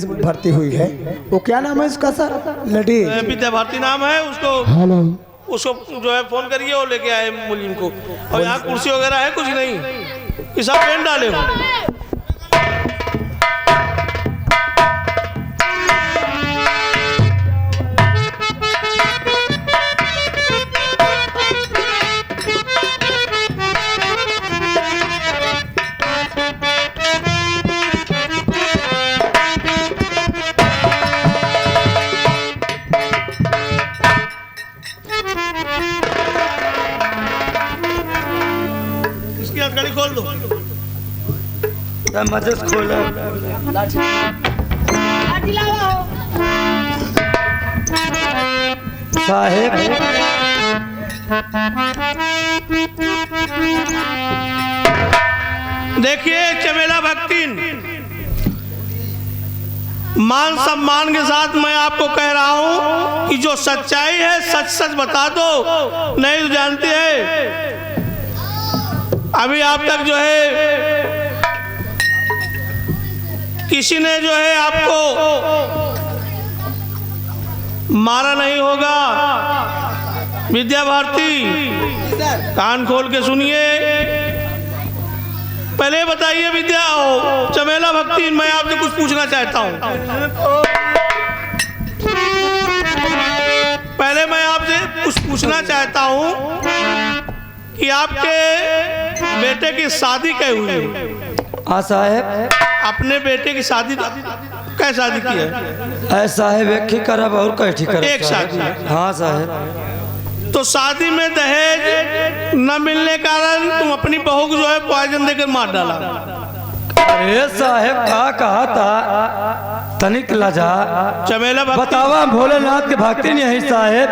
भर्ती हुई है। वो क्या नाम है उसका सर? लड़ी विद्या भारती नाम है उसको। हेलो, उसको जो है फोन करिए और लेके आए मुलीम को। और यहाँ कुर्सी वगैरह है कुछ नहीं, ये सब पेन डाले हो। इसकी हथकड़ी खोल दो। मदद खोला साहेब। देखिए चमेला भक्तिन, मान सम्मान के साथ मैं आपको कह रहा हूं कि जो सच्चाई है सच सच बता दो, नहीं तो जानते हैं अभी आप तक जो है किसी ने जो है आपको मारा नहीं होगा। विद्या भारती कान खोल के सुनिए। पहले बताइए विद्या चमेला भक्ति, मैं आपसे कुछ पूछना चाहता हूं। पहले मैं आपसे कुछ पूछना चाहता हूं कि आपके बेटे की शादी क्या हुई? हाँ साहेब। अपने बेटे की शादी क्या शादी की है? साहेब एक ही करब और कैठी करब? एक शादी। हाँ साहेब। तो शादी में दहेज न मिलने के कारण तुम अपनी बहू को जो है पॉइजन देकर मार डाला। अरे साहेब का कहा था तनिक लजा चमेला बतावा, भोलेनाथ के भक्ति नहीं है साहेब।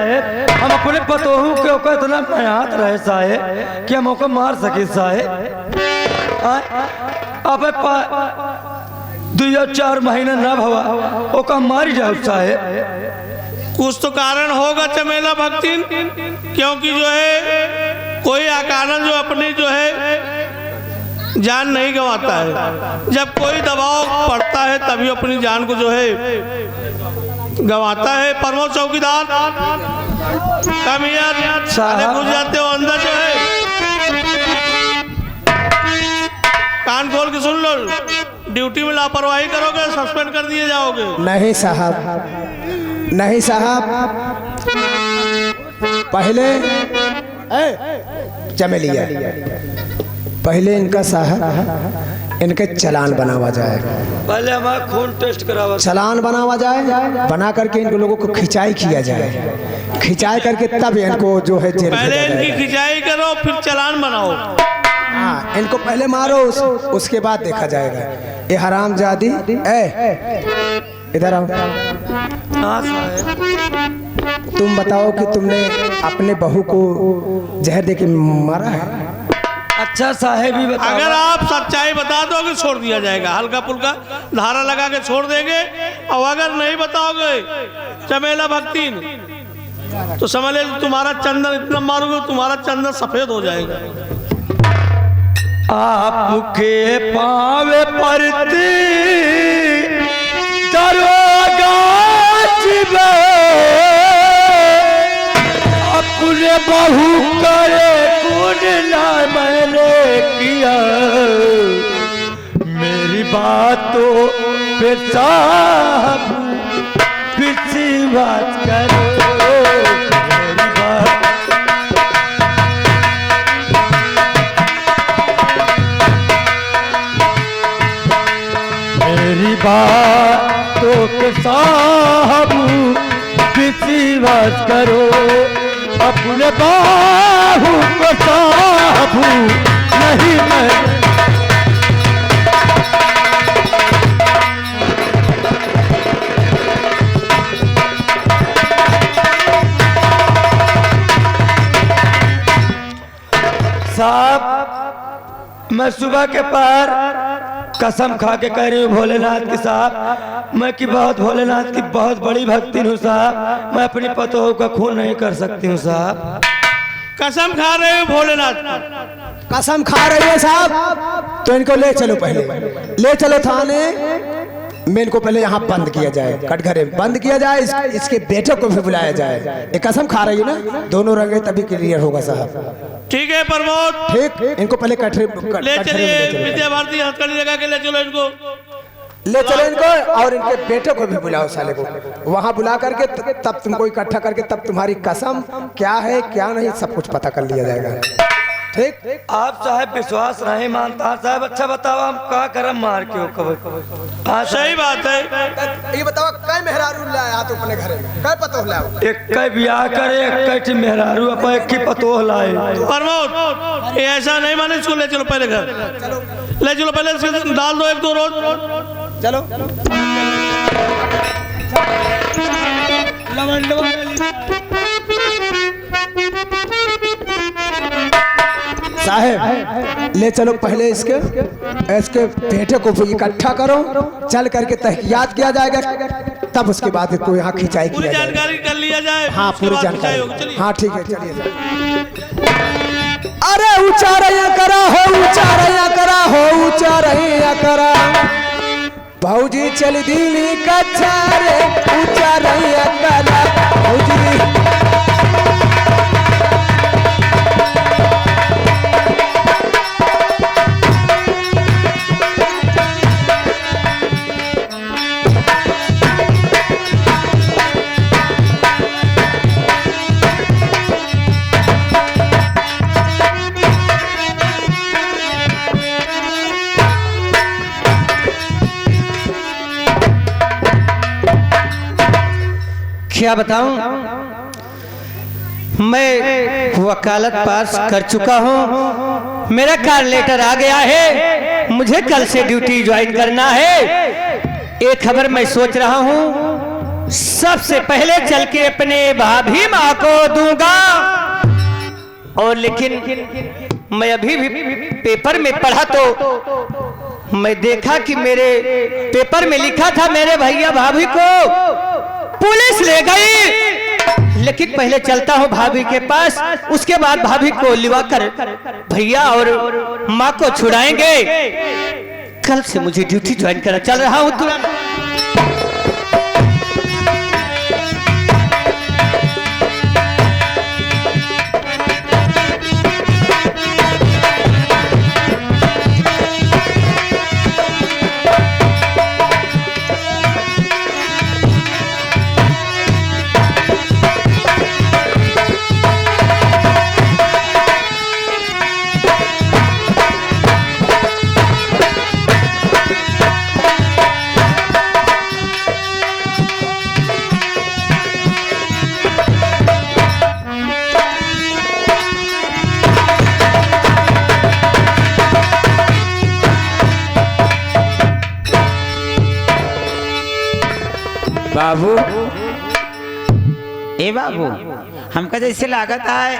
हम अपने पतोहू के ऊपर इतना मेहनत रहे साहेब कि हम ओको मार सके साहेब। अब 2-4 महीना न भवा ओका मारी जाओ साहेब। कुछ तो कारण होगा चमेला भक्ति, क्योंकि जो है कोई अकारण जो अपनी जो है जान नहीं गंवाता है। जब कोई दबाव पड़ता है तभी अपनी जान को जो है गंवाता है। प्रमोद चौकीदार कम यार घुस जाते हो अंदर जो है। कान खोल के सुन लो, ड्यूटी में लापरवाही करोगे सस्पेंड कर दिए जाओगे। नहीं साहब, नहीं साहब। पहले चमेलिया, पहले इनका साहब इनके चालान बनावा जाए। पहले हमारा खून टेस्ट करावा, चालान बनावा जाए, बना करके इन लोगों को खिंचाई किया जाए। खिंचाई करके तब इनको जो है जेल पहले भेजा इनकी जाएगा। खिंचाई करो फिर चालान बनाओ। हाँ, इनको पहले मारो, उसके बाद देखा जाएगा। ये हरामजादी इधर आओ। हाँ साहेब। तुम बताओ कि तुमने अपने बहू को जहर देके मारा है? अच्छा साहेब ही बता। अगर आप सच्चाई बता दोगे छोड़ दिया जाएगा, हल्का फुल्का धारा लगा के छोड़ देंगे। और अगर नहीं बताओगे चमेला भक्ति तो समझ ले तुम्हारा चंदन इतना मारोगे तुम्हारा चंदन सफेद हो जाएगा। आपके पावे परती दरोगा जीवे, अपने बहू करे कुछ ना मैंने किया। मेरी बातों पे साहब पिछली बात करो। मेरी बात मेरी बातों के साहब विश्वास करो। अपने बाहू को साहब नहीं मैं। साहब मैं सुबह के पार कसम खा के कह रही हूँ भोलेनाथ के साहब, मैं कि बहुत भोलेनाथ की बहुत बड़ी भक्ति हूँ साहब। मैं अपनी पतोह का खून नहीं कर सकती हूँ साहब। कसम खा रहे हो भोलेनाथ? कसम खा रही है साहब, तो इनको ले चलो, पहले ले चलो थाने। मेन को पहले यहाँ बंद किया जाए, कटघरे में बंद किया जाए, इसके बेटे को भी बुलाया जाए। एक कसम खा रही है ना, दोनों रंगे तभी क्लियर होगा साहब। ठीक है प्रमोद, ठीक, इनको पहले ले चलिए विद्या भारती हथकड़ी लगा के ले चलो इनको, ले चलो इनको, और इनके बेटे को भी बुलाओ साले को, वहां बुला करके तब तुमको इकट्ठा करके तब तुम्हारी कसम क्या है क्या नहीं सब कुछ पता कर लिया जाएगा। ठीक, आप साहब विश्वास नहीं मानता साहब। अच्छा बताओ हम क्या करम मार के हो कब? सही बात है। ये बताओ कै मेहरारू लाया तो अपने घरे में कै पतो लाओ? एक कै बियाह करे, एक कै मेहरारू अपन एक की पतोह लाए। प्रमोद ये ऐसा नहीं माने, इसको ले चलो पहले घर, ले चलो पहले इसके डाल दो एक दो रोज। चलो साहेब ले चलो पहले इसके बेटे को इकट्ठा करो, चल करके तहकीयात किया जाएगा, तब उसके बाद इसको यहाँ खिंचाई पूरी किया जानकारी कर लिया जाए। हाँ उसके पूरी बाद जानकारी खिंचाई होगी, चलिए। हाँ ठीक है चलिए। अरे ऊंचा रैया करा हो, ऊंचा रैया करा हो, ऊंचा रैया करा भौजी चल दिली कच्चा रे, ऊंचा रैया करा भौजी। क्या बताऊं, मैं वकालत पास कर चुका हूं, मेरा कार लेटर आ गया है, मुझे कल से ड्यूटी ज्वाइन करना है। एक खबर मैं सोच रहा हूं, सबसे पहले चल के अपने भाभी माँ को दूंगा। और लेकिन मैं अभी भी पेपर में पढ़ा तो मैं देखा कि मेरे पेपर में लिखा था मेरे भैया भाभी को पुलिस ले गई। लेकिन पहले चलता हूँ भाभी के पास, उसके बाद भाभी को लिवा कर भैया और माँ को छुड़ाएंगे। कल से मुझे ड्यूटी ज्वाइन करना, चल रहा हूँ तुरंत। बाबू ए बाबू, हमका जैसे लागत है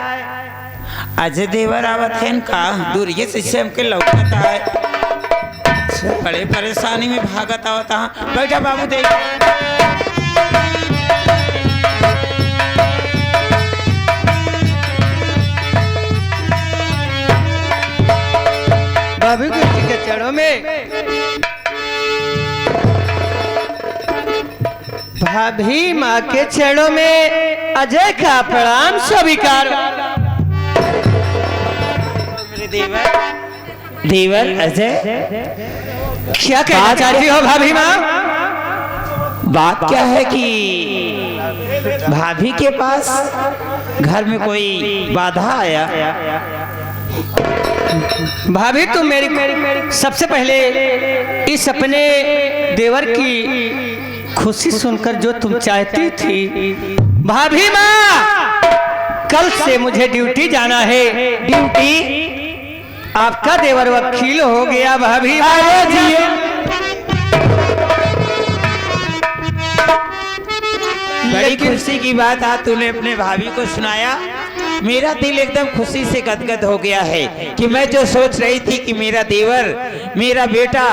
अजय देवर आवत है इनका दूरिये से हमके लौकत है, बड़े परेशानी में भागत आवत है। बैठा बाबू देख, भाभी के चढ़ो में भाभी माँ के छेड़ों में अजय का प्रणाम स्वीकार। देवर अजय क्या कहना चाहती हो भाभी माँ? बात क्या है कि भाभी के पास घर में कोई बाधा आया। भाभी तुम मेरी सबसे पहले इस अपने देवर की खुशी सुनकर जो तुम चाहती थी, भाभी माँ कल से मुझे ड्यूटी जाना है। ड्यूटी आपका देवर वकील हो गया भाभी माँ। बड़ी खुशी की बात आज तूने अपने भाभी को सुनाया, मेरा दिल एकदम खुशी से गदगद हो गया है कि मैं जो सोच रही थी कि मेरा देवर, मेरा बेटा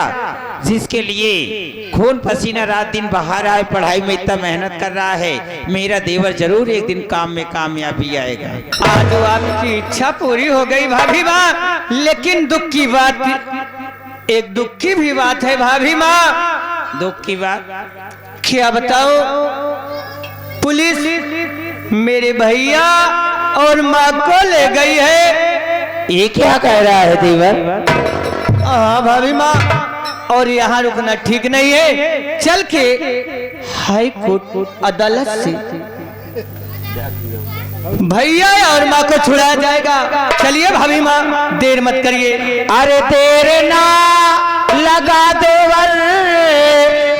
जिसके लिए खून पसीना रात दिन बाहर आए, पढ़ाई में इतना मेहनत कर रहा है, मेरा देवर जरूर एक दिन काम में कामयाबी आएगा। आज आपकी इच्छा पूरी हो गई भाभी माँ, लेकिन दुख की बात, एक दुख की भी बात है भाभी माँ। दुख की बात? क्या बताओ, पुलिस मेरे भैया और माँ को ले गई है। ये क्या कह रहा है देवर? हाँ भाभी माँ, और यहाँ रुकना ठीक नहीं है, चल के हाई कोर्ट अदालत से भैया और माँ को छुड़ाया जाएगा। चलिए भाभी माँ, देर मत करिए। अरे देर ना लगा देवर,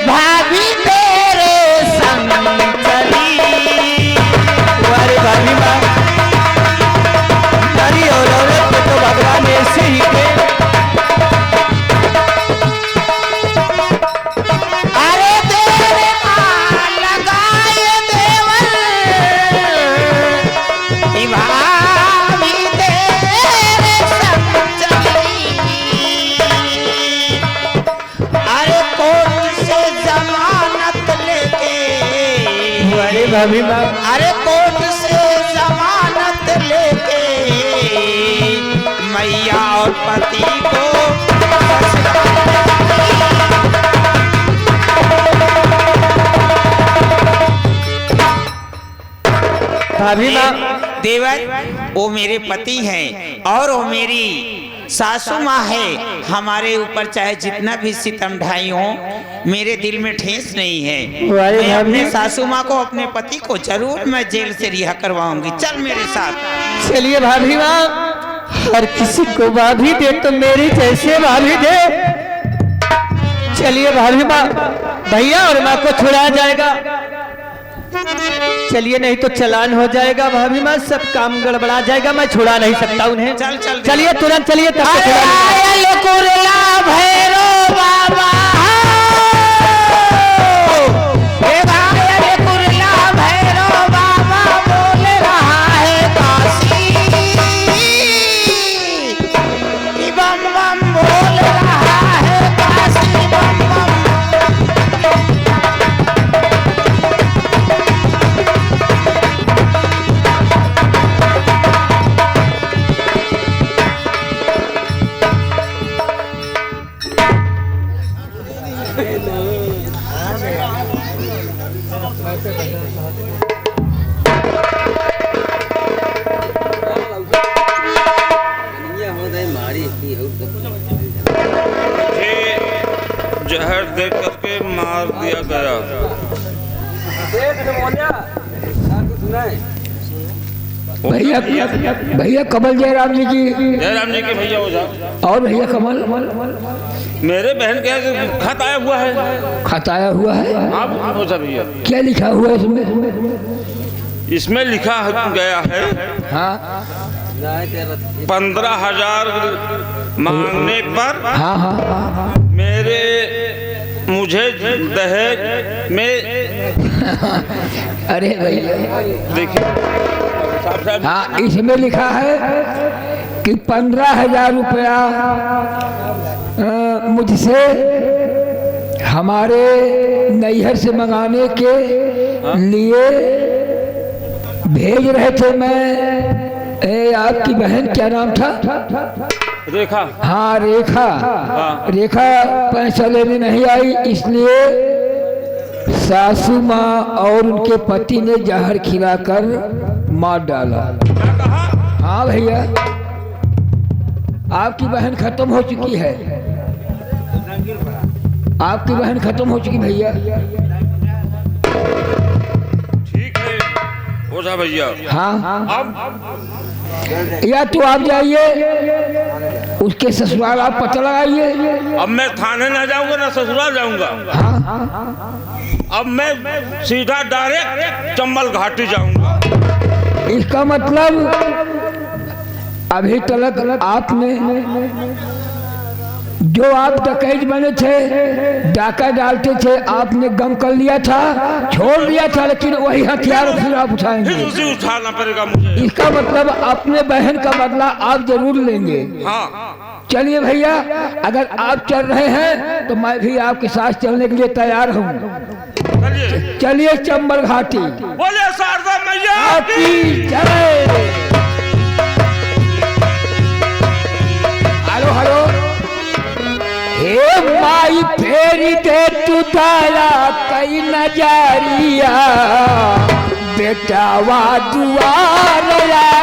भाभी तेरे संग चली। अरे भाभी माँ, नारी और औरत को तो भगवान ऐसे ही के। अरे देर ना लगाए देवर, भाभी तेरे संग चली। अरे कोर्ट से जमानत लेके, अरे भाभी माँ, अरे कोर्ट से जमानत लेके मैया और पति को भाभी माँ, देवर वो मेरे पति हैं और वो मेरी सासू माँ है। हमारे ऊपर चाहे जितना भी सितम ढाई हो, मेरे दिल में ठेस नहीं है। मैं अपने सासू माँ को, अपने पति को जरूर मैं जेल से रिहा करवाऊंगी। चल मेरे साथ। चलिए भाभी माँ, हर किसी को भाभी दे तो मेरी जैसे भाभी दे। चलिए भाभी माँ, भैया और माँ को छुड़ाया जाएगा। चलिए नहीं तो चालान हो जाएगा भाभी माँ, सब काम गड़बड़ा जाएगा, मैं छुड़ा नहीं सकता उन्हें। चल चल चलिए तुरंत चलिए, तब से अरे छुड़ा लेंगे। आयल कुरला भैरो बाबा, हे आयल कुरला भैरो बाबा बोल रहा है काशी, बम बम बोल रहा है काशी, बम बम। जहर दे करके मार दिया गया। भैया भैया कमल जयराम जी की, जयराम जी के भैया हो जाओ। और भैया कमल मेरे बहन के खत आया हुआ है। खत आया हुआ है। आप हो जा भैया। क्या लिखा हुआ है इसमें? इसमें लिखा गया है, हाँ 15,000 मांगने पर हाँ हाँ हाँ हाँ। मुझे दहेज में अरे भैया देखिए साहब, हाँ, इसमें लिखा है कि 15,000 रुपया मुझसे हमारे नैहर से मंगाने के लिए भेज रहे थे। मैं आपकी बहन क्या नाम था? रेखा। हाँ रेखा। रेखा पैसा लेने नहीं आई, इसलिए सासू माँ और उनके पति ने जहर खिलाकर मार डाला। हाँ भैया, आपकी बहन खत्म हो चुकी है। आपकी बहन खत्म हो चुकी भैया। ठीक है ओझा भैया। हाँ अब या तो आप जाइए उसके ससुराल, आप पता लगाइए। अब मैं थाने ना जाऊंगा ना ससुराल जाऊंगा। अब मैं सीधा डायरेक्ट चंबल घाटी जाऊंगा। इसका मतलब अभी तक आपने जो आप डकैत बने थे, डाका डालते थे, आपने गम कर लिया था, छोड़ दिया था, लेकिन वही हथियार फिर आप उठाएंगे। फिर उसे उठाना पड़ेगा मुझे। इसका मतलब अपने बहन का बदला आप जरूर लेंगे। हाँ चलिए भैया, अगर आप चल रहे हैं तो मैं भी आपके साथ चलने के लिए तैयार हूँ। चलिए चलिए चंबल घाटी। बोले शारदा मैया की जय। हेलो हेलो, हे माई फेरी दे तू तारा कई नजरिया बेटावा दुआर आए।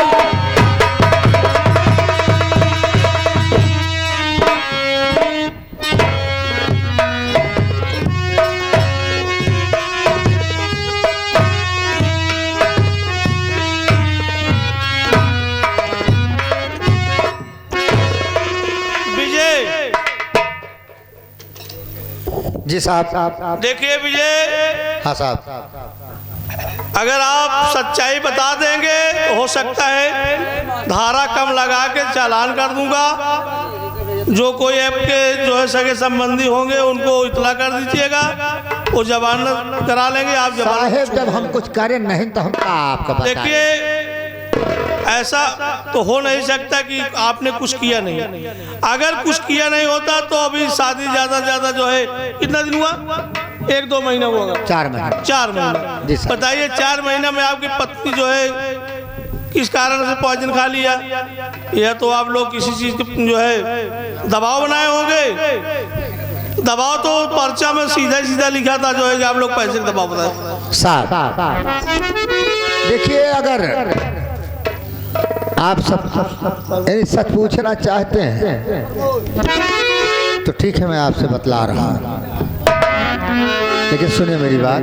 जी साहब। देखिए विजय, हाँ साहब। अगर आप सच्चाई बता देंगे तो हो सकता है धारा कम लगा के चालान कर दूंगा। जो कोई आपके जो है सगे संबंधी होंगे उनको इतला कर दीजिएगा, वो जमानत करा लेंगे। आप साहेब जब हम कुछ करें नहीं तो हम आपका बताएं। देखिए ऐसा तो हो नहीं सकता कि आपने कुछ किया नहीं। अगर कुछ किया नहीं होता तो अभी शादी ज्यादा जो है कितना दिन हुआ? 1-2 महीना हुआ। 4 महीना। 4 महीना। बताइए 4 महीना में आपकी पत्नी जो है किस कारण से पॉइजन खा लिया? यह तो आप लोग किसी चीज के जो है दबाव बनाए होंगे। दबाव तो पर्चा में सीधा लिखा था जो है कि आप लोग पैसे का दबाव बनाए। साहब देखिए, अगर आप सब सच पूछना चाहते हैं तो ठीक है, मैं आपसे बतला रहा हूँ, लेकिन सुनिए मेरी बात।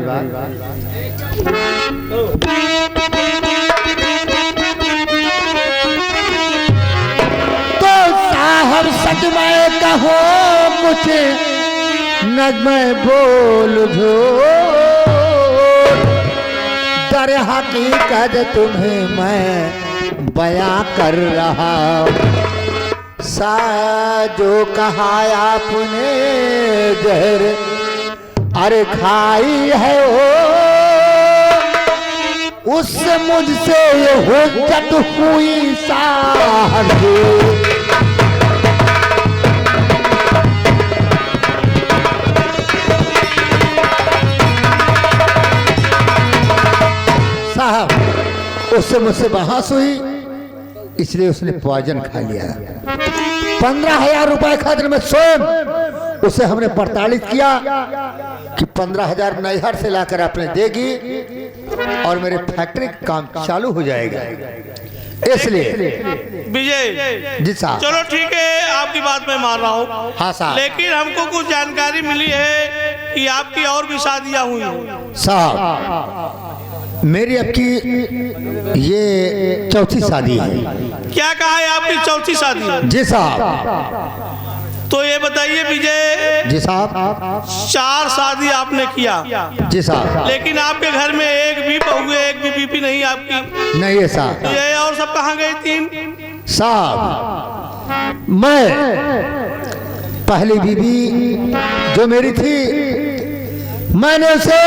तो साहब सच में कहो कुछ न मैं बोल झूठ, दर हकीकत तुम्हें मैं बयां कर रहा। जो कहा आपने जहर अरे खाई है वो, उससे मुझसे ये हुज्जत हुई साहब। साहब उससे मुझसे बहस हुई, इसलिए उसने पॉइजन खा लिया। 15,000 रुपए खातिर में स्वयं उसे हमने प्रताड़ित किया कि 15,000 नैहर से लाकर आपने देगी और मेरे फैक्ट्री का काम चालू हो जाएगा। इसलिए विजय जी साहब। चलो ठीक है, आपकी बात मैं मान रहा हूँ। हाँ साहब। लेकिन हमको कुछ जानकारी मिली है कि आपकी और भी शादियां हुई हैं। साहब मेरी अब की ये चौथी शादी है। क्या कहा है? आपकी चौथी शादी है? जी साहब। तो ये बताइए विजय। जी साहब। 4 शादी आपने किया। जी साहब। लेकिन आपके घर में एक भी बहू है, एक भी बीबी नहीं आपकी? नहीं है साहब। ये और सब कहाँ गई 3? साहब मैं पहली बीबी जो मेरी थी, मैंने उसे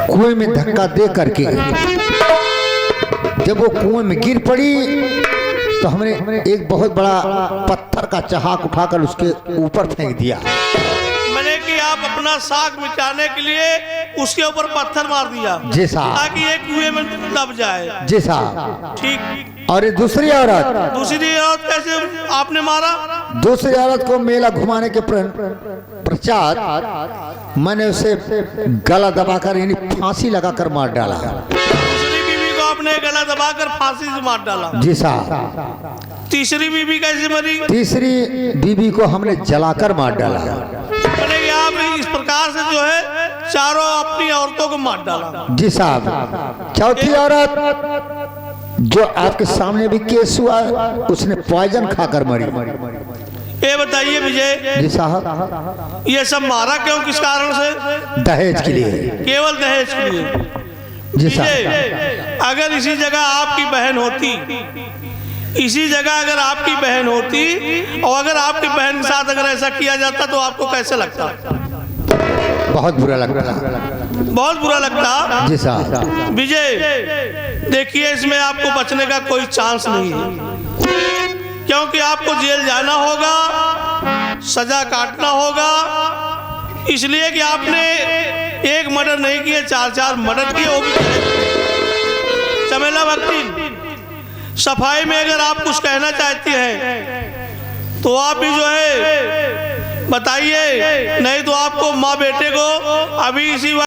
कुएं में धक्का दे करके जब वो कुएं में गिर पड़ी तो हमने एक बहुत बड़ा पत्थर का चहाक उठाकर उसके ऊपर फेंक दिया। मैंने कि आप अपना साख मिटाने के लिए उसके ऊपर पत्थर मार दिया। जी साहब। ताकि एक कुएं में दब जाए। जी साहब। ठीक। और ये दूसरी औरत कैसे आपने मारा? दूसरी औरत को मेला घुमाने के पश्चात मैंने उसे गला दबाकर यानी फांसी लगाकर मार डाला। दूसरी बीवी को आपने गला दबाकर फांसी से मार डाला? जी साहब। तीसरी बीवी कैसे मरी? तीसरी बीवी को हमने जलाकर मार डाला। मैंने आप इस प्रकार से जो है चारों अपनी औरतों को मार डाला। जी साहब। चौथी औरत जो आपके सामने भी केस हुआ, उसने पॉइजन खाकर मरी। ये बताइए विजय। जी साहब। ये सब मारा क्यों, किस कारण से? दहेज के लिए। केवल दहेज के लिए? जी साहब। अगर इसी जगह आपकी बहन होती, इसी जगह अगर आपकी बहन होती और अगर आपकी बहन के साथ अगर ऐसा किया जाता तो आपको कैसे लगता? बहुत बुरा लगता। बहुत बुरा लगता। जी साहब। विजय देखिए, इसमें आपको बचने का कोई चांस नहीं है, क्योंकि आपको जेल जाना होगा, सजा काटना होगा। इसलिए कि आपने एक मर्डर नहीं किए, 4 मर्डर किए, वो भी चमेला भक्ति। सफाई में अगर आप कुछ कहना चाहती हैं तो आप भी जो है बताइए, नहीं तो आपको माँ बेटे को अभी इसी